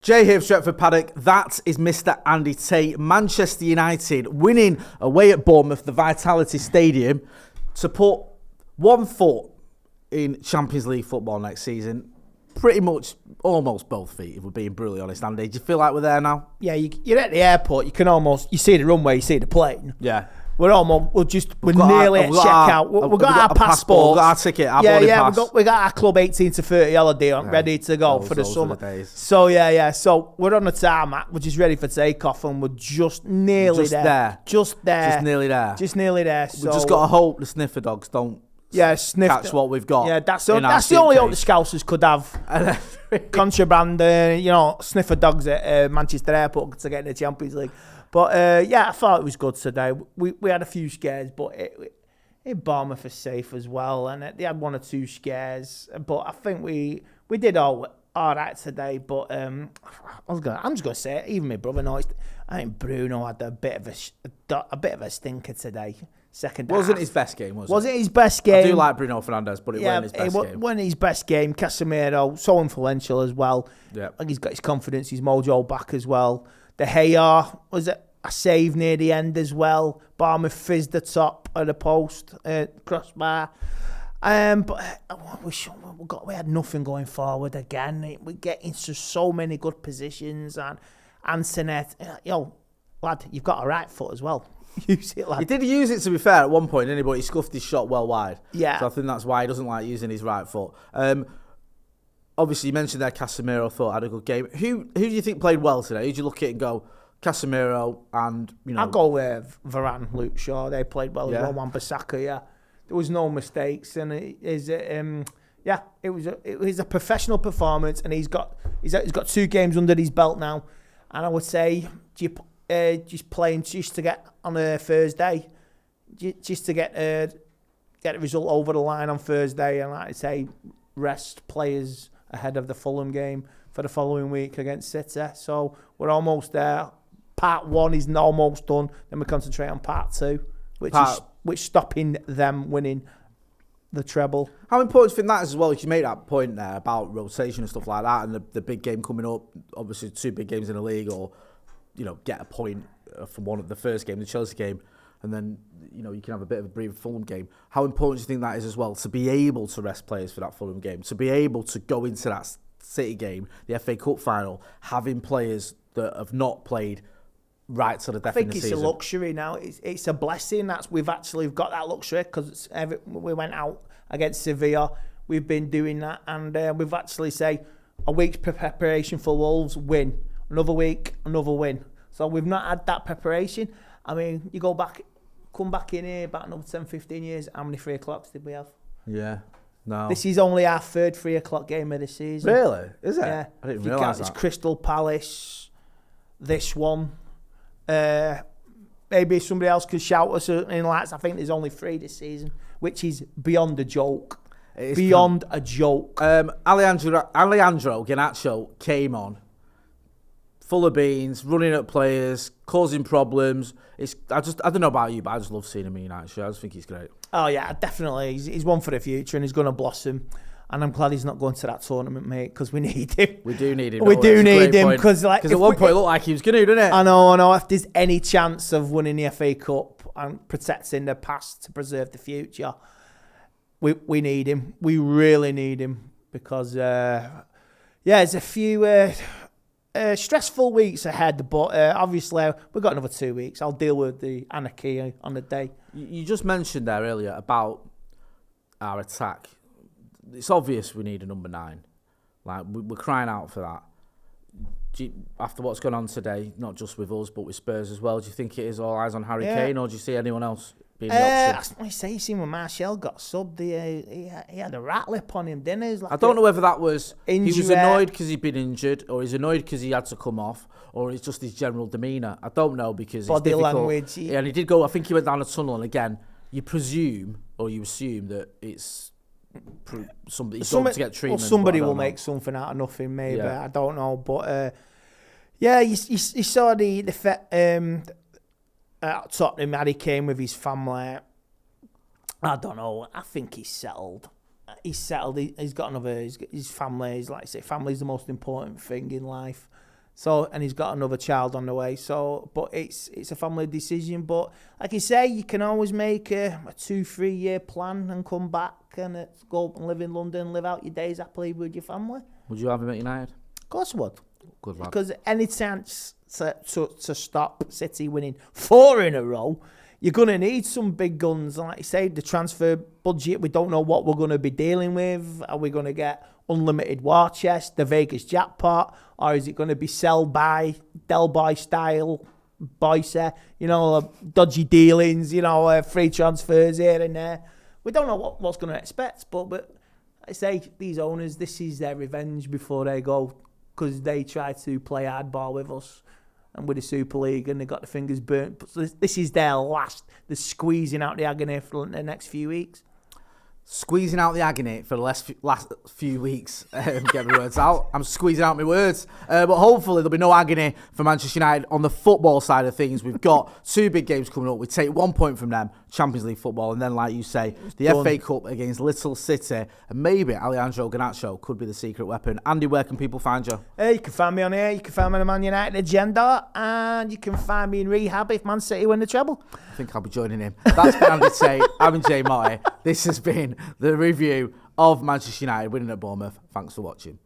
Jay here, Stretford Paddock. That is Mr. Andy Tate. Manchester United winning away at Bournemouth, the Vitality Stadium, to put one foot in Champions League football next season. Pretty much almost both feet, if we're being brutally honest, Andy. Do you feel like we're there now? Yeah, you're at the airport. You see the runway, you see the plane. Yeah. We're nearly at checkout. We've got our passport. We've got our ticket, our boarding pass. We got our club 18 to 30 holiday ready to go for the summer. So so we're on the tarmac. We're just ready for takeoff, and we're just nearly there. Just nearly there. So We've just got to hope the sniffer dogs don't catch what we've got. Yeah, that's the only hope the Scousers could have. Contraband, sniffer dogs at Manchester Airport to get in the Champions League. But I thought it was good today. We had a few scares, but Bournemouth is safe as well, and they had one or two scares. But I think we did all right today. But I'm just gonna say it. Even my brother knows. I think Bruno had a bit of a stinker today. Second half. Wasn't his best game, was it? Wasn't his best game. I do like Bruno Fernandes, but it wasn't his best game. It wasn't his best game. Casemiro, so influential as well. Yeah. I think he's got his confidence, his mojo back as well. De Gea, was it a save near the end as well? Bournemouth fizzed the top of the post, crossbar. But we had nothing going forward again. We get into so many good positions, and Antoinette, lad, you've got a right foot as well. Use it, lad. He did use it, to be fair, at one point, didn't he? But he scuffed his shot well wide. Yeah. So I think that's why he doesn't like using his right foot. Obviously, you mentioned there Casemiro thought had a good game. Who do you think played well today? Who do you look at and go, Casemiro and, I'll go with Varane, Luke Shaw. They played well as well. Wan-Bissaka, yeah. There was no mistakes, and it was a professional performance, and he's got 2 games under his belt now, and I would say just playing just to get on a Thursday, just to get a result over the line on Thursday, and like I say, rest players ahead of the Fulham game for the following week against City. So we're almost there. Part 1 is almost done. Then we concentrate on part 2, which stopping them winning the treble. How important do you think that is as well? You made that point there about rotation and stuff like that, and the big game coming up. Obviously, 2 big games in the league, or get a point from one of the first game, the Chelsea game, and then you can have a bit of a breather Fulham game. How important do you think that is as well, to be able to rest players for that Fulham game, to be able to go into that City game, the FA Cup final, having players that have not played right to the death in the season? I think it's a luxury now. It's a blessing. We've actually got that luxury because we went out against Sevilla. We've been doing that, and we've actually say a week's preparation for Wolves, win. Another week, another win. So we've not had that preparation. I mean, you come back in here about another 10, 15 years, how many 3 o'clocks did we have? Yeah, no. This is only our 3rd 3 o'clock game of the season. Really? Is it? Yeah. I didn't realise that. It's Crystal Palace, this one. Maybe somebody else could shout us in lights. I think there's only 3 this season, which is beyond a joke. Beyond a joke. Alejandro Garnacho came on, full of beans, running at players, causing problems. I don't know about you, but I just love seeing him in United. I just think he's great. Oh yeah, definitely. He's one for the future, and he's going to blossom. And I'm glad he's not going to that tournament, mate, because we need him. We do need him. We do need him because at one point it looked like he was going to, didn't it? I know. If there's any chance of winning the FA Cup and protecting the past to preserve the future, we need him. We really need him because there's a few stressful weeks ahead, but obviously we've got another 2 weeks. I'll deal with the anarchy on the day. You just mentioned there earlier about our attack. It's obvious we need a number 9. Like, we're crying out for that. After what's gone on today, not just with us, but with Spurs as well, do you think it is all eyes on Harry Kane, or do you see anyone else being the option? I say, you seen when Martial got subbed, he had a rat lip on him, didn't he? Like I don't know whether that was injury. He was annoyed because he'd been injured, or he's annoyed because he had to come off, or it's just his general demeanour. I don't know, because body it's difficult. Language. And he did go, I think he went down a tunnel, and again, you presume, or you assume that it's somebody to get treatment. Well, somebody will make something out of nothing, maybe. Yeah. I don't know, but you saw the Tottenham. Harry Kane with his family. I don't know. I think he's settled. He's got another. His family. Like I say, family is the most important thing in life. So, and he's got another child on the way. So, but it's a family decision. But like you say, you can always make a 2-3 year plan and come back and go up and live in London, live out your days happily with your family. Would you have him at United? Of course I would. Good lad. Because any chance to stop City winning 4 in a row, you're going to need some big guns. And like you say, the transfer budget, we don't know what we're going to be dealing with. Are we going to get unlimited war chest, the Vegas jackpot, or is it going to be sell by, Del Boy style, Boyce, dodgy dealings, free transfers here and there. We don't know what's going to expect, but I say these owners, this is their revenge before they go, because they try to play hardball with us and with the Super League, and they got the fingers burnt. So this is their last. They're squeezing out the agony for the next few weeks. Squeezing out the agony for the last few weeks. Get my words out. I'm squeezing out my words. But hopefully there'll be no agony for Manchester United on the football side of things. We've got 2 big games coming up. We take 1 point from them, Champions League football, and then, like you say, the FA Cup against Little City, and maybe Alejandro Garnacho could be the secret weapon. Andy, where can people find you? You can find me on here. You can find me on the Man United agenda, and you can find me in rehab if Man City win the treble. I think I'll be joining him. That's been Andy Tate. I'm Jay Motti. This has been the review of Manchester United winning at Bournemouth. Thanks for watching.